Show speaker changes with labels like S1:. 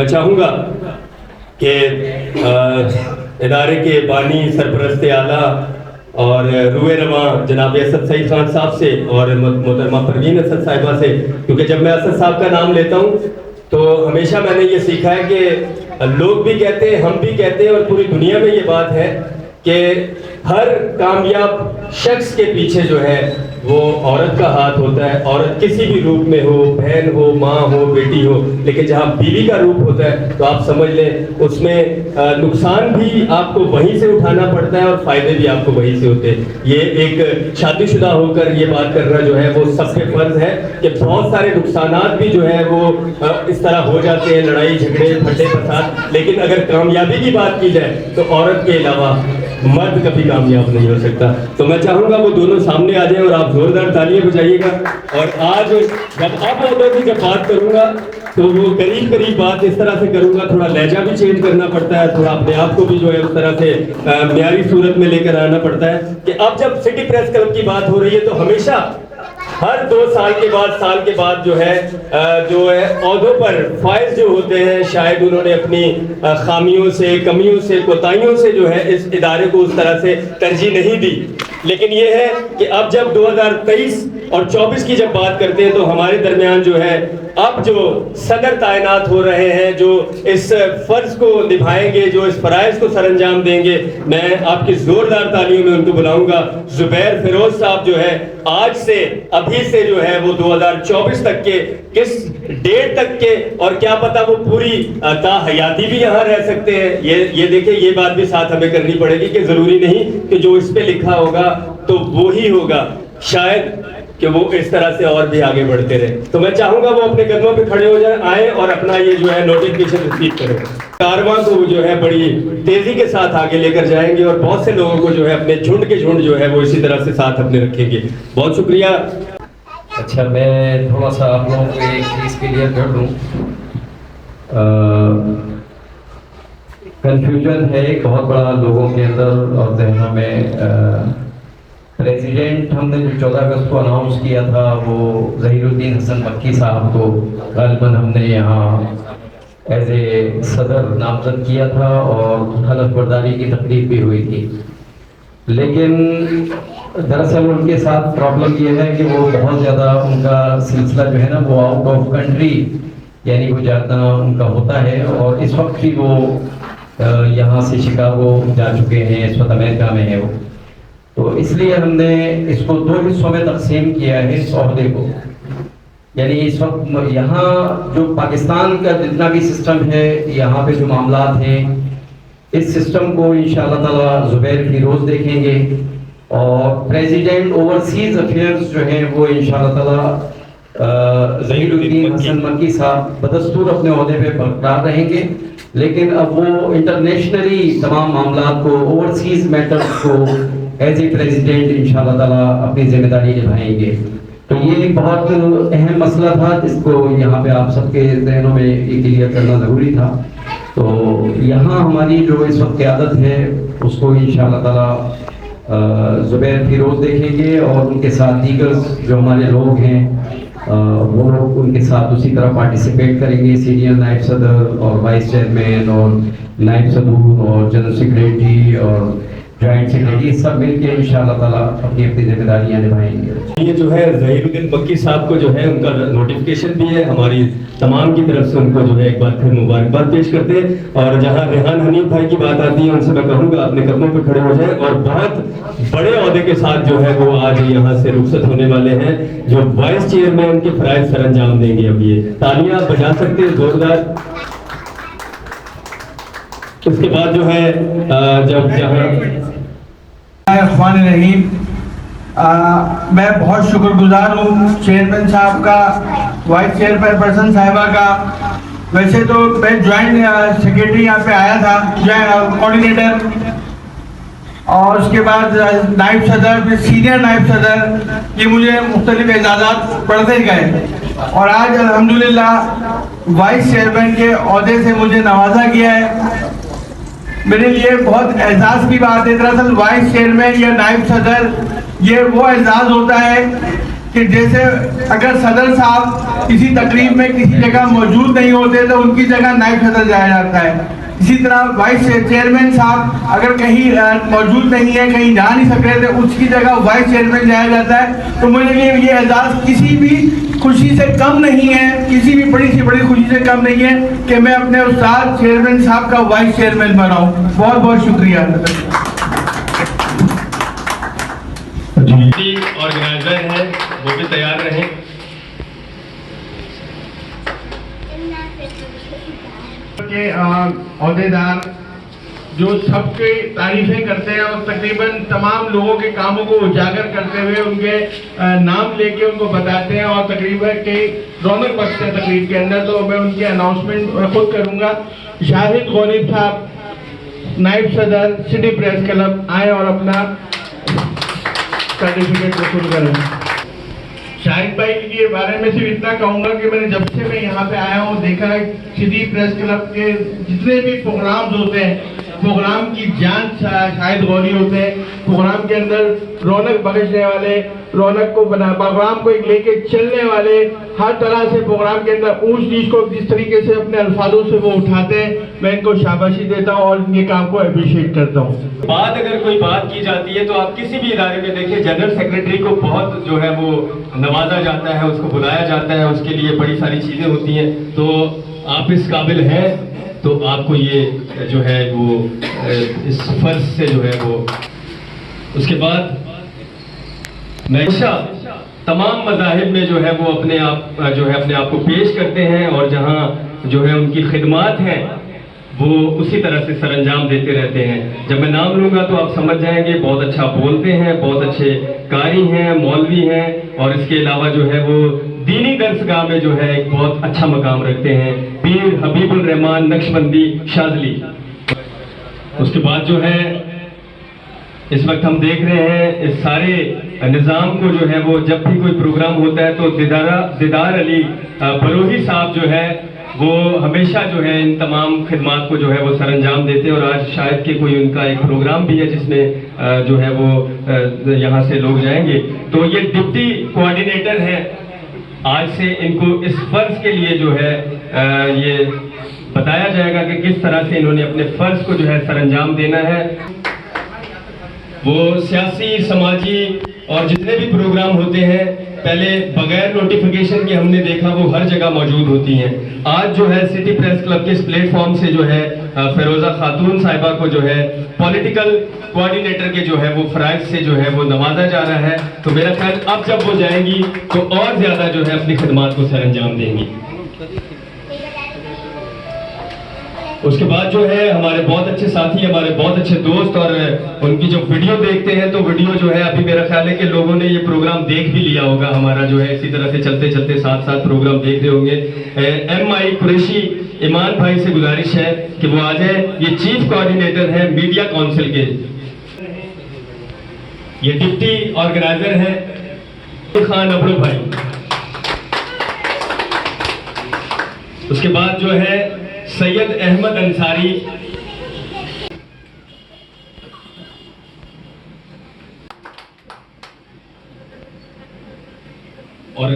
S1: चाहूँगा कि इदारे के बानी सरपरस्त आला और रुए रवां जनाब असद सईद खान साहब से और मोहतरमा परवीन असद साहिबा से, क्योंकि जब मैं असद साहब का नाम लेता हूँ तो हमेशा मैंने ये सीखा है कि लोग भी कहते हैं, हम भी कहते हैं और पूरी दुनिया में ये बात है कि हर कामयाब शख्स के पीछे जो है वो औरत का हाथ होता है। औरत किसी भी रूप में हो, बहन हो, माँ हो, बेटी हो, लेकिन जहाँ बीवी का रूप होता है तो आप समझ लें उसमें नुकसान भी आपको वहीं से उठाना पड़ता है और फायदे भी आपको वहीं से होते हैं। ये एक शादीशुदा होकर ये बात करना जो है वो सबके फर्ज है कि बहुत सारे नुकसानात भी जो है वो इस तरह हो जाते हैं, लड़ाई झगड़े फटे फसाद, लेकिन अगर कामयाबी की बात की जाए तो औरत के अलावा मर्द कभी कामयाब नहीं हो सकता। तो मैं चाहूँगा वो दोनों सामने आ जाए और आप जोरदार तालियां बजाइएगा। और आज जब आप औरतों की जब बात करूँगा तो वो करीब करीब बात इस तरह से करूँगा, थोड़ा लहजा भी चेंज करना पड़ता है, थोड़ा अपने आप को भी जो है उस तरह से म्यारी सूरत में लेकर आना पड़ता है कि अब जब सिटी प्रेस क्लब की बात हो रही है तो हमेशा हर 2 साल के बाद जो है औहदों पर फाइज जो होते हैं, शायद उन्होंने अपनी खामियों से, कमियों से, कोताहियों से जो है इस इदारे को उस तरह से तरजीह नहीं दी। लेकिन ये है कि अब जब 2023 और 24 की जब बात करते हैं तो हमारे दरमियान जो है अब जो सदर तैनात हो रहे हैं, जो इस फर्ज को निभाएंगे, जो इस फराइज को सरअंजाम देंगे, मैं आपकी जोरदार तालियों में उनको बुलाऊंगा। जुबैर फिरोज साहब जो है आज से अभी से जो है वो 2024 तक के किस डेट तक के, और क्या पता वो पूरी ताहयाती भी यहाँ रह सकते हैं। ये देखिए, ये बात भी साथ हमें करनी पड़ेगी कि जरूरी नहीं कि जो इस पे लिखा होगा तो वो ही होगा, शायद कि वो इस तरह से और भी आगे बढ़ते रहे। तो मैं चाहूंगा वो अपने कदमों पे खड़े हो जाए, आए और अपना ये जो है नोटिफिकेशन रिसीव करें। कारवां को जो है बड़ी तेजी के साथ आगे लेकर जाएंगे और बहुत से लोगों को जो है अपने झुंड के झुंड जो है वो इसी तरह से साथ अपने रखेंगे। बहुत शुक्रिया।
S2: अच्छा, मैं थोड़ा सा आप लोगों को एक चीज़ क्लियर कर दूँ। कन्फ्यूजन है एक बहुत बड़ा लोगों के अंदर और जहनों में। प्रेसिडेंट हमने जो 14 अगस्त को अनाउंस किया था वो ज़हीरुद्दीन हसन मक्की साहब को गालिबन हमने यहाँ एज ए सदर नामजद किया था और हलफ बर्दारी की तकलीफ भी हुई थी। लेकिन दरअसल उनके साथ प्रॉब्लम ये है कि वो बहुत ज़्यादा उनका सिलसिला जो है ना वो आउट ऑफ कंट्री, यानी वो जाना उनका होता है और इस वक्त भी वो यहाँ से शिकागो जा चुके हैं, इस वक्त अमेरिका में है वो। तो इसलिए हमने इसको 2 हिस्सों में तकसीम किया है इस ओहदे को। यानी इस वक्त यहाँ जो पाकिस्तान का जितना भी सिस्टम है, यहाँ पे जो मामलात हैं, इस सिस्टम को इंशाअल्लाह ताला जुबैर फिरोज देखेंगे और प्रेसिडेंट ओवरसीज अफेयर्स जो हैं वो इंशाअल्लाह ताला ज़हीरुद्दीन हसन मक्की साहब बदस्तूर अपने ओहदे पे बरकरार रहेंगे। लेकिन अब वो इंटरनेशनली तमाम मामलात को, ओवरसीज मैटर्स को एज ए प्रेसिडेंट इंशाअल्लाह ताला अपनी जिम्मेदारी निभाएंगे। तो ये एक बहुत अहम मसला था जिसको यहाँ पे आप सबके जहनों में ये क्लियर करना ज़रूरी था। तो यहाँ हमारी जो इस वक्त क़यादत है उसको इंशाअल्लाह ताला जुबैर फिरोज देखेंगे और उनके साथ दीगर जो हमारे लोग हैं वो लोग उनके साथ उसी तरह पार्टिसिपेट करेंगे। सीनियर नायब सदर और वाइस चेयरमैन और नायब सदर और जनरल सेक्रेटरी और जॉइंट सेक्रेटरी सब मिलकर इंशाअल्लाह ताला अपनी अपनी जिम्मेदारियां निभाएंगे।
S1: ये जो है ज़हीरुद्दीन मक्की साहब को जो है उनका नोटिफिकेशन भी है, हमारी तमाम की तरफ से उनको जो है एक बार फिर मुबारकबाद पेश करते हैं। और जहां रेहान हनीफ भाई की बात आती है उनसे मैं कहूँगा अपने कदमों पर खड़े हो जाए और बहुत बड़े ओहदे के साथ जो है वो आज यहाँ से रुखसत होने वाले हैं, जो वाइस चेयरमैन के फराइज सर अंजाम देंगे। अब ये तालियां बजा सकते हैं जोरदार। उसके बाद जो है जब
S3: रहीम, मैं बहुत शुक्रगुजार हूँ चेयरमैन साहब का, वाइस चेयरपर्सन साहिबा का। वैसे तो मैं ज्वाइंट सेक्रेटरी यहाँ पे आया था, कोऑर्डिनेटर, और उसके बाद नायब सदर, फिर सीनियर नायब सदर, ये मुझे मुख्तलिफ एजाज़ात पढ़ते गए और आज अल्हम्दुलिल्लाह वाइस चेयरमैन के ओहदे से मुझे नवाजा गया है। मेरे लिए बहुत एजाज़ की बात है। दरअसल वाइस चेयरमैन या नायब सदर ये वो एजाज़ होता है कि जैसे अगर सदर साहब किसी तकरीब में किसी जगह मौजूद नहीं होते तो उनकी जगह नायब सदर जाया जाता है। इसी तरह वाइस चेयरमैन साहब अगर कहीं मौजूद नहीं है, कहीं जा नहीं सक रहे थे, उसकी जगह वाइस चेयरमैन जाया जाता है। तो मेरे लिए ये एजाज़ किसी भी खुशी से कम नहीं है, किसी भी बड़ी से बड़ी खुशी से कम नहीं है कि मैं अपने उस्ताद चेयरमैन साहब का वाइस चेयरमैन बना हूँ। बहुत बहुत शुक्रिया।
S1: ऑर्गेनाइजर है वो भी तैयार रहें।
S3: के अहदेदार जो सबके तारीफें करते हैं और तकरीबन तमाम लोगों के कामों को उजागर करते हुए उनके नाम लेके उनको बताते हैं और तकरीबन के रौनक बख्शते हैं तकरीब के अंदर। तो मैं उनकी अनाउंसमेंट खुद करूंगा। शाहिद गौरी साहब, नायब सदर, सिटी प्रेस क्लब, आए और अपना सर्टिफिकेट वसूल करें। शाहिद भाई के बारे में सिर्फ इतना कहूंगा कि मैंने जब से मैं यहाँ पे आया हूँ देखा है सिटी प्रेस क्लब के जितने भी प्रोग्राम्स होते हैं, प्रोग्राम की जान शाहिद गौरी होते हैं। प्रोग्राम के अंदर रौनक बख्शने वाले, रौनक को बना प्रोग्राम को एक लेके चलने वाले, हर तरह से प्रोग्राम के अंदर ऊंच नीच को जिस तरीके से अपने अल्फाजों से वो उठाते हैं, मैं इनको शाबाशी देता हूँ और इनके काम को अप्रिशिएट करता हूँ।
S1: बात अगर कोई बात की जाती है तो आप किसी भी इदारे में देखिए, जनरल सेक्रेटरी को बहुत जो है वो नवाजा जाता है, उसको बुलाया जाता है, उसके लिए बड़ी सारी चीजें होती हैं। तो आप इस काबिल हैं तो आपको ये जो है वो इस फर्ज से जो है वो। उसके बाद मैं तमाम मज़ाहिब में जो है वो अपने आप को पेश करते हैं और जहाँ जो है उनकी खिदमात हैं वो उसी तरह से सरंजाम देते रहते हैं। जब मैं नाम लूंगा तो आप समझ जाएंगे, बहुत अच्छा बोलते हैं, बहुत अच्छे कारी हैं, मौलवी हैं और इसके अलावा जो है वो दीनी दरसगाह में जो है एक बहुत अच्छा मकाम रखते हैं, पीर हबीबुल रहमान नक्शबंदी शाजली। उसके बाद जो है इस वक्त हम देख रहे हैं इस सारे निज़ाम को जो है वो जब भी कोई प्रोग्राम होता है तो दीदार अली बलोही साहब जो है वो हमेशा जो है इन तमाम खिदमात को जो है वो सरंजाम देते हैं। और आज शायद कि कोई उनका एक प्रोग्राम भी है जिसमें जो है वो यहाँ से लोग जाएंगे। तो ये डिप्टी कोऑर्डिनेटर हैं। आज से इनको इस फर्ज के लिए जो है ये बताया जाएगा कि किस तरह से इन्होंने अपने फर्ज को जो है सरंजाम देना है। वो सियासी, समाजी और जितने भी प्रोग्राम होते हैं पहले बगैर नोटिफिकेशन के हमने देखा वो हर जगह मौजूद होती हैं। आज जो है सिटी प्रेस क्लब के इस प्लेटफॉर्म से जो है फिरोजा खातून साहिबा को जो है पॉलिटिकल कोऑर्डिनेटर के जो है वो फराइज से जो है वो नवाजा जा रहा है। तो मेरा ख्याल अब जब वो जाएंगी तो और ज्यादा जो है अपनी खिदमात को सरअंजाम देंगी। उसके बाद जो है हमारे बहुत अच्छे साथी, हमारे बहुत अच्छे दोस्त और उनकी जो वीडियो देखते हैं तो वीडियो जो है अभी मेरा ख्याल है कि लोगों ने ये प्रोग्राम देख भी लिया होगा हमारा जो है। इसी तरह से चलते चलते साथ साथ प्रोग्राम देख रहे होंगे। MI कुरैशी ईमान भाई से गुजारिश है कि वो आ जाए। ये चीफ कोऑर्डिनेटर है मीडिया काउंसिल के। ये डिप्टी ऑर्गेनाइजर है खान अब्रू भाई। उसके बाद जो है सैयद अहमद अंसारी और